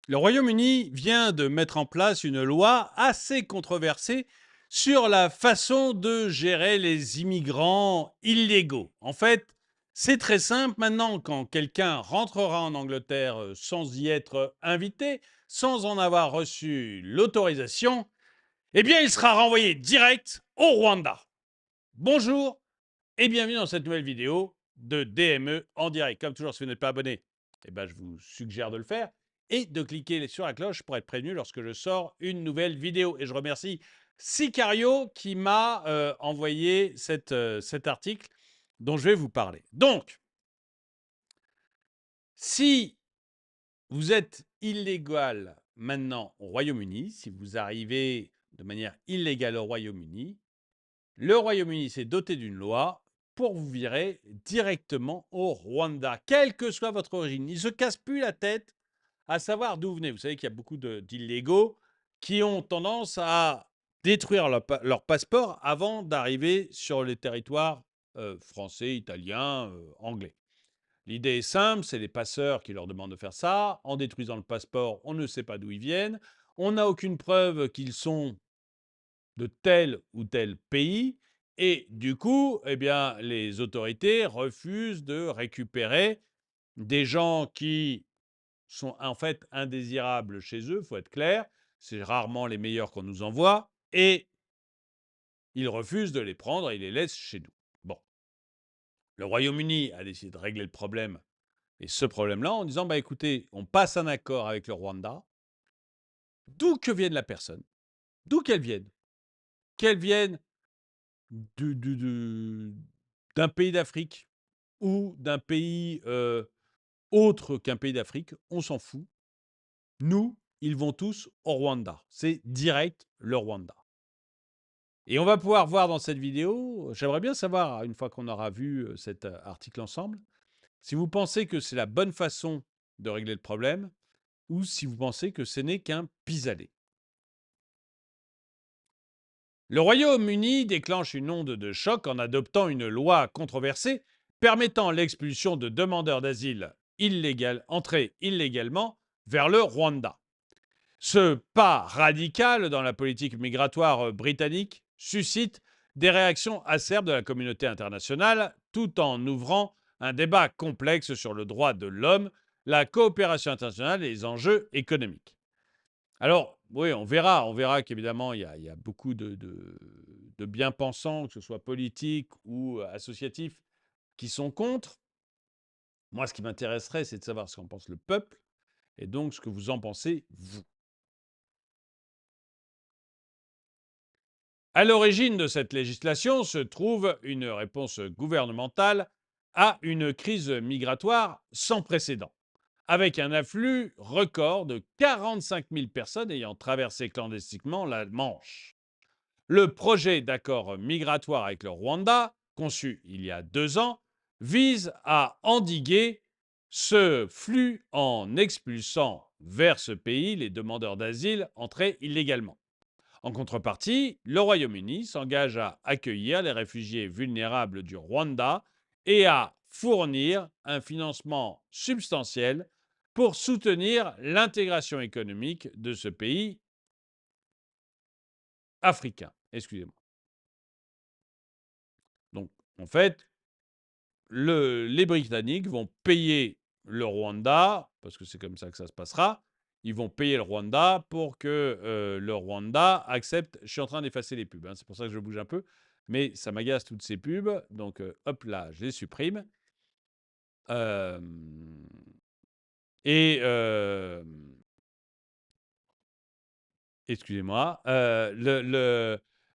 Le Royaume-Uni vient de mettre en place une loi assez controversée sur la façon de gérer les immigrants illégaux. En fait, c'est très simple maintenant, quand quelqu'un rentrera en Angleterre sans y être invité, sans en avoir reçu l'autorisation, eh bien, il sera renvoyé direct au Rwanda. Bonjour et bienvenue dans cette nouvelle vidéo de DME en direct. Comme toujours, si vous n'êtes pas abonné, eh ben, je vous suggère de le faire et de cliquer sur la cloche pour être prévenu lorsque je sors une nouvelle vidéo. Et je remercie Sicario qui m'a envoyé cet article dont je vais vous parler. Donc, si vous êtes illégal maintenant au Royaume-Uni, si vous arrivez de manière illégale au Royaume-Uni, le Royaume-Uni s'est doté d'une loi pour vous virer directement au Rwanda, quelle que soit votre origine. Ils ne se cassent plus la tête à savoir d'où vous venez. Vous savez qu'il y a beaucoup d'illégaux qui ont tendance à détruire leur passeport avant d'arriver sur les territoires français, italiens, anglais. L'idée est simple, c'est les passeurs qui leur demandent de faire ça. En détruisant le passeport, on ne sait pas d'où ils viennent. On n'a aucune preuve qu'ils sont de tel ou tel pays. Et du coup, eh bien, les autorités refusent de récupérer des gens qui sont en fait indésirables chez eux, il faut être clair. C'est rarement les meilleurs qu'on nous envoie. Et ils refusent de les prendre et ils les laissent chez nous. Bon, le Royaume-Uni a décidé de régler le problème et ce problème-là en disant, bah, écoutez, on passe un accord avec le Rwanda, d'où que vienne la personne, d'où qu'elle vienne d'un pays d'Afrique ou d'un pays autre qu'un pays d'Afrique, on s'en fout. Nous, ils vont tous au Rwanda. C'est direct le Rwanda. Et on va pouvoir voir dans cette vidéo, j'aimerais bien savoir, une fois qu'on aura vu cet article ensemble, si vous pensez que c'est la bonne façon de régler le problème ou si vous pensez que ce n'est qu'un pis-aller. Le Royaume-Uni déclenche une onde de choc en adoptant une loi controversée permettant l'expulsion de demandeurs d'asile entrés illégalement vers le Rwanda. Ce pas radical dans la politique migratoire britannique suscite des réactions acerbes de la communauté internationale, tout en ouvrant un débat complexe sur le droit de l'homme, la coopération internationale et les enjeux économiques. Alors, oui, on verra qu'évidemment, il y a beaucoup de bien-pensants, que ce soit politiques ou associatifs, qui sont contre. Moi, ce qui m'intéresserait, c'est de savoir ce qu'en pense le peuple et donc ce que vous en pensez, vous. À l'origine de cette législation se trouve une réponse gouvernementale à une crise migratoire sans précédent, avec un afflux record de 45 000 personnes ayant traversé clandestinement la Manche. Le projet d'accord migratoire avec le Rwanda, conçu il y a 2 ans, vise à endiguer ce flux en expulsant vers ce pays les demandeurs d'asile entrés illégalement. En contrepartie, le Royaume-Uni s'engage à accueillir les réfugiés vulnérables du Rwanda et à fournir un financement substantiel pour soutenir l'intégration économique de ce pays africain. Excusez-moi. Donc, en fait, les Britanniques vont payer le Rwanda, parce que c'est comme ça que ça se passera, ils vont payer le Rwanda pour que le Rwanda accepte. Je suis en train d'effacer les pubs, hein, c'est pour ça que je bouge un peu, mais ça m'agace toutes ces pubs, donc hop là, je les supprime. Euh, et excusez-moi,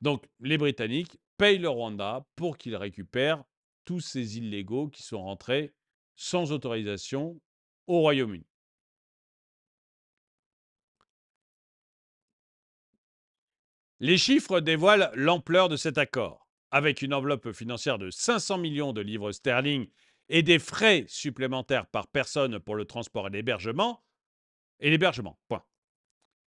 donc les Britanniques payent le Rwanda pour qu'il récupère tous ces illégaux qui sont rentrés sans autorisation au Royaume-Uni. Les chiffres dévoilent l'ampleur de cet accord. Avec une enveloppe financière de 500 millions de livres sterling et des frais supplémentaires par personne pour le transport et l'hébergement, point.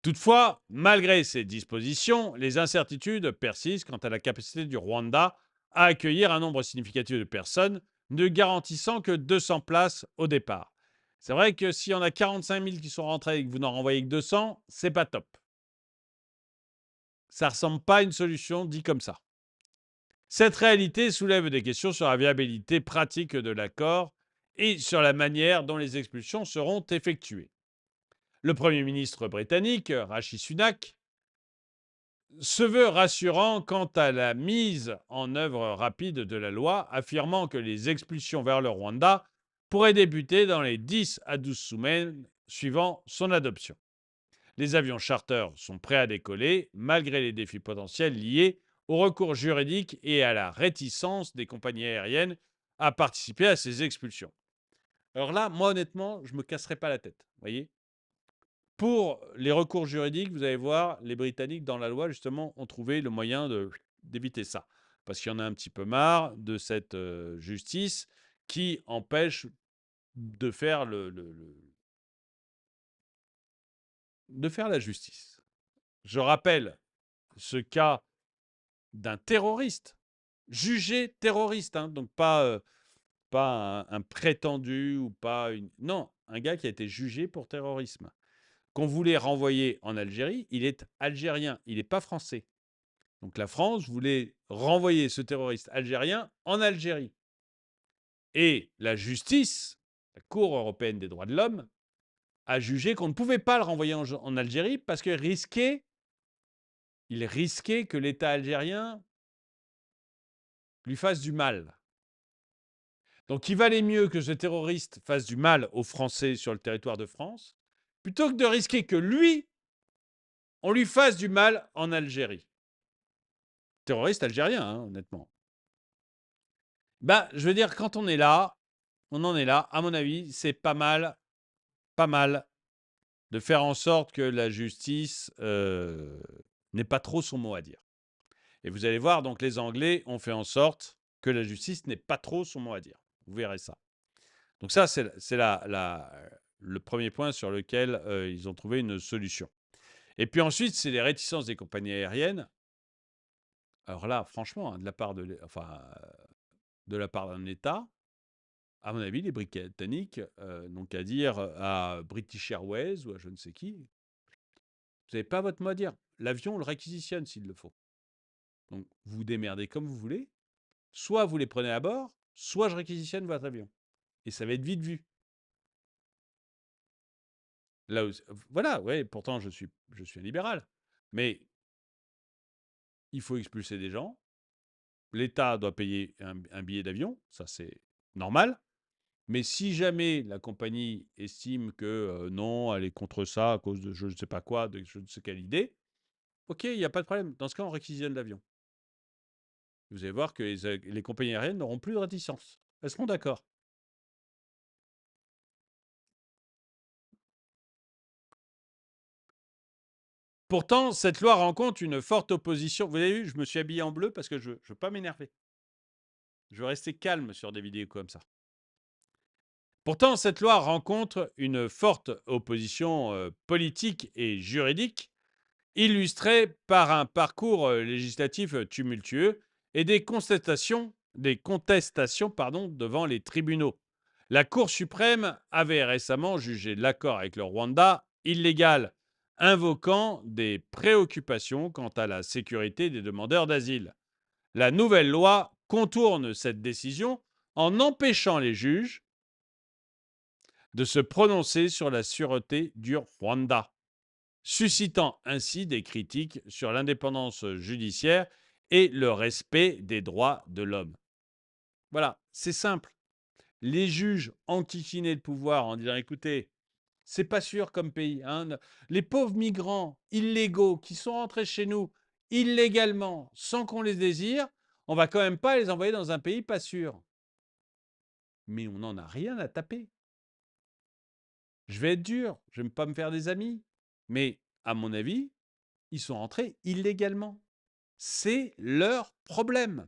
Toutefois, malgré ces dispositions, les incertitudes persistent quant à la capacité du Rwanda à accueillir un nombre significatif de personnes, ne garantissant que 200 places au départ. C'est vrai que s'il y en a 45 000 qui sont rentrés et que vous n'en renvoyez que 200, c'est pas top. Ça ressemble pas à une solution dit comme ça. Cette réalité soulève des questions sur la viabilité pratique de l'accord et sur la manière dont les expulsions seront effectuées. Le Premier ministre britannique, Rishi Sunak, se veut rassurant quant à la mise en œuvre rapide de la loi, affirmant que les expulsions vers le Rwanda pourraient débuter dans les 10 à 12 semaines suivant son adoption. Les avions charters sont prêts à décoller, malgré les défis potentiels liés au recours juridique et à la réticence des compagnies aériennes à participer à ces expulsions. Alors là, moi honnêtement, je ne me casserai pas la tête. Voyez, pour les recours juridiques, vous allez voir, les Britanniques, dans la loi, justement, ont trouvé le moyen d'éviter ça. Parce qu'il y en a un petit peu marre de cette justice qui empêche de faire, de faire la justice. Je rappelle ce cas d'un terroriste, jugé terroriste, hein, donc pas un prétendu ou pas une... Non, un gars qui a été jugé pour terrorisme, qu'on voulait renvoyer en Algérie. Il est algérien, il n'est pas français. Donc la France voulait renvoyer ce terroriste algérien en Algérie. Et la justice, la Cour européenne des droits de l'homme, a jugé qu'on ne pouvait pas le renvoyer en Algérie parce qu'il risquait que l'État algérien lui fasse du mal. Donc il valait mieux que ce terroriste fasse du mal aux Français sur le territoire de France, plutôt que de risquer que lui, on lui fasse du mal en Algérie. Terroriste algérien, hein, honnêtement. Je veux dire, quand on est là, on en est là. À mon avis, c'est pas mal de faire en sorte que la justice n'ait pas trop son mot à dire. Et vous allez voir, donc les Anglais ont fait en sorte que la justice n'ait pas trop son mot à dire. Vous verrez ça. Donc ça, c'est le premier point sur lequel ils ont trouvé une solution. Et puis ensuite, c'est les réticences des compagnies aériennes. Alors là, franchement, hein, de la part d'un État, à mon avis, les Britanniques n'ont qu'à dire à British Airways ou à je ne sais qui, vous n'avez pas votre mot à dire. L'avion, on le réquisitionne s'il le faut. Donc, vous vous démerdez comme vous voulez. Soit vous les prenez à bord, soit je réquisitionne votre avion. Et ça va être vite vu. Là aussi, voilà, ouais, pourtant je suis un libéral. Mais il faut expulser des gens. L'État doit payer un billet d'avion, ça c'est normal. Mais si jamais la compagnie estime que non, elle est contre ça à cause de je ne sais pas quoi, de je ne sais quelle idée, ok, il n'y a pas de problème. Dans ce cas, on réquisitionne l'avion. Vous allez voir que les compagnies aériennes n'auront plus de réticence. Elles seront d'accord. Pourtant, cette loi rencontre une forte opposition. Vous avez vu, je me suis habillé en bleu parce que je ne veux pas m'énerver. Je veux rester calme sur des vidéos comme ça. Pourtant, cette loi rencontre une forte opposition politique et juridique, illustrée par un parcours législatif tumultueux et des contestations devant les tribunaux. La Cour suprême avait récemment jugé l'accord avec le Rwanda illégal, invoquant des préoccupations quant à la sécurité des demandeurs d'asile. La nouvelle loi contourne cette décision en empêchant les juges de se prononcer sur la sûreté du Rwanda, suscitant ainsi des critiques sur l'indépendance judiciaire et le respect des droits de l'homme. Voilà, c'est simple. Les juges enquiquinaient le pouvoir en disant écoutez, c'est pas sûr comme pays, hein. Les pauvres migrants illégaux qui sont rentrés chez nous illégalement, sans qu'on les désire, on va quand même pas les envoyer dans un pays pas sûr. Mais on n'en a rien à taper. Je vais être dur, je ne vais pas me faire des amis. Mais à mon avis, ils sont rentrés illégalement. C'est leur problème.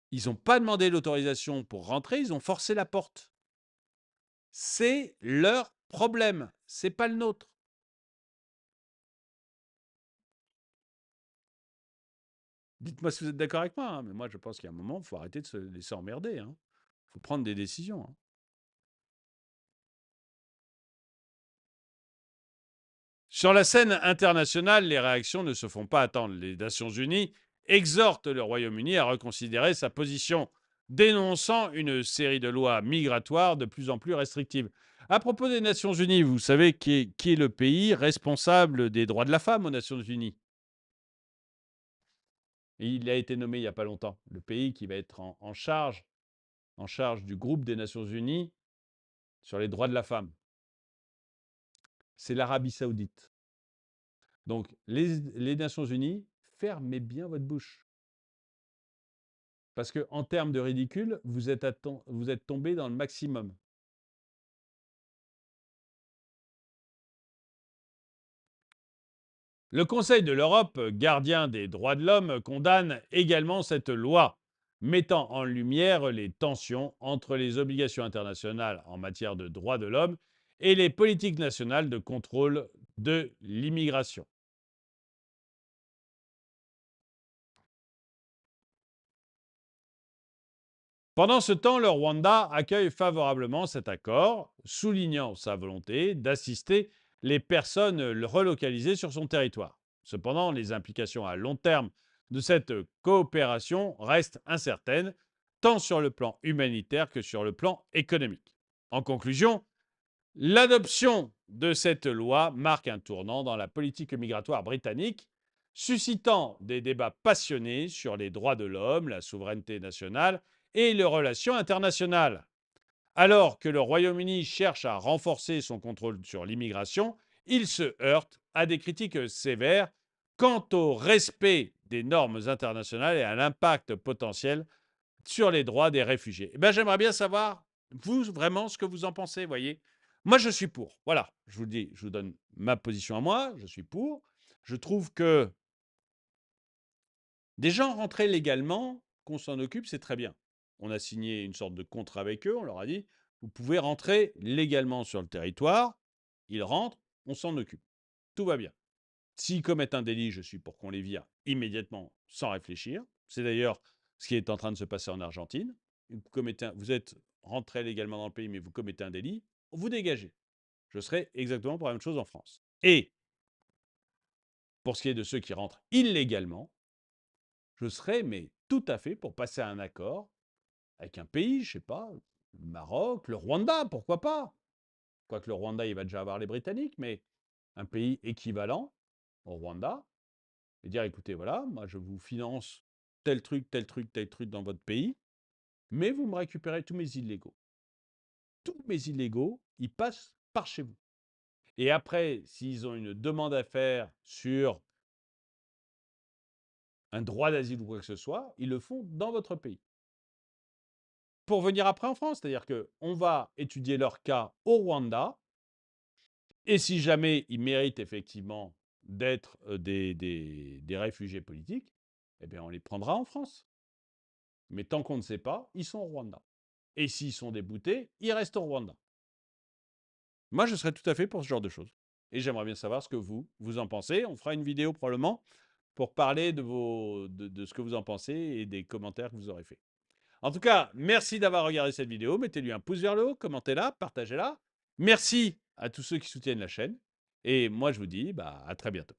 Ils n'ont pas demandé l'autorisation pour rentrer, ils ont forcé la porte. C'est leur problème, c'est pas le nôtre. Dites-moi si vous êtes d'accord avec moi, hein, mais moi je pense qu'il y a un moment, il faut arrêter de se laisser emmerder. Il faut prendre des décisions. Sur la scène internationale, les réactions ne se font pas attendre. Les Nations Unies exhortent le Royaume-Uni à reconsidérer sa position, dénonçant une série de lois migratoires de plus en plus restrictives. À propos des Nations Unies, vous savez qui est le pays responsable des droits de la femme aux Nations Unies? Et il a été nommé il n'y a pas longtemps. Le pays qui va être en charge du groupe des Nations Unies sur les droits de la femme, c'est l'Arabie Saoudite. Donc, les Nations Unies, fermez bien votre bouche. Parce qu'en termes de ridicule, vous êtes tombé dans le maximum. Le Conseil de l'Europe, gardien des droits de l'homme, condamne également cette loi, mettant en lumière les tensions entre les obligations internationales en matière de droits de l'homme et les politiques nationales de contrôle de l'immigration. Pendant ce temps, le Rwanda accueille favorablement cet accord, soulignant sa volonté d'assister les personnes relocalisées sur son territoire. Cependant, les implications à long terme de cette coopération restent incertaines, tant sur le plan humanitaire que sur le plan économique. En conclusion, l'adoption de cette loi marque un tournant dans la politique migratoire britannique, suscitant des débats passionnés sur les droits de l'homme, la souveraineté nationale et les relations internationales. Alors que le Royaume-Uni cherche à renforcer son contrôle sur l'immigration, il se heurte à des critiques sévères quant au respect des normes internationales et à l'impact potentiel sur les droits des réfugiés. J'aimerais bien savoir, vous, vraiment, ce que vous en pensez, voyez. Moi, je suis pour. Voilà, je vous dis, je vous donne ma position à moi, je suis pour. Je trouve que des gens rentrés légalement, qu'on s'en occupe, c'est très bien. On a signé une sorte de contrat avec eux, on leur a dit, vous pouvez rentrer légalement sur le territoire, ils rentrent, on s'en occupe. Tout va bien. S'ils commettent un délit, je suis pour qu'on les vire immédiatement sans réfléchir. C'est d'ailleurs ce qui est en train de se passer en Argentine. Vous êtes rentré légalement dans le pays, mais vous commettez un délit, vous dégagez. Je serai exactement pour la même chose en France. Et pour ce qui est de ceux qui rentrent illégalement, je serais mais tout à fait pour passer à un accord avec un pays, je sais pas, le Maroc, le Rwanda, pourquoi pas? Quoique le Rwanda, il va déjà avoir les Britanniques, mais un pays équivalent au Rwanda, et dire, écoutez, voilà, moi je vous finance tel truc, tel truc, tel truc dans votre pays, mais vous me récupérez tous mes illégaux. Tous mes illégaux, ils passent par chez vous. Et après, s'ils ont une demande à faire sur un droit d'asile ou quoi que ce soit, ils le font dans votre pays. Pour venir après en France, c'est-à-dire qu'on va étudier leur cas au Rwanda, et si jamais ils méritent effectivement d'être des réfugiés politiques, eh bien on les prendra en France. Mais tant qu'on ne sait pas, ils sont au Rwanda. Et s'ils sont déboutés, ils restent au Rwanda. Moi, je serais tout à fait pour ce genre de choses. Et j'aimerais bien savoir ce que vous en pensez. On fera une vidéo probablement pour parler de ce que vous en pensez et des commentaires que vous aurez faits. En tout cas, merci d'avoir regardé cette vidéo. Mettez-lui un pouce vers le haut, commentez-la, partagez-la. Merci à tous ceux qui soutiennent la chaîne. Et moi, je vous dis à très bientôt.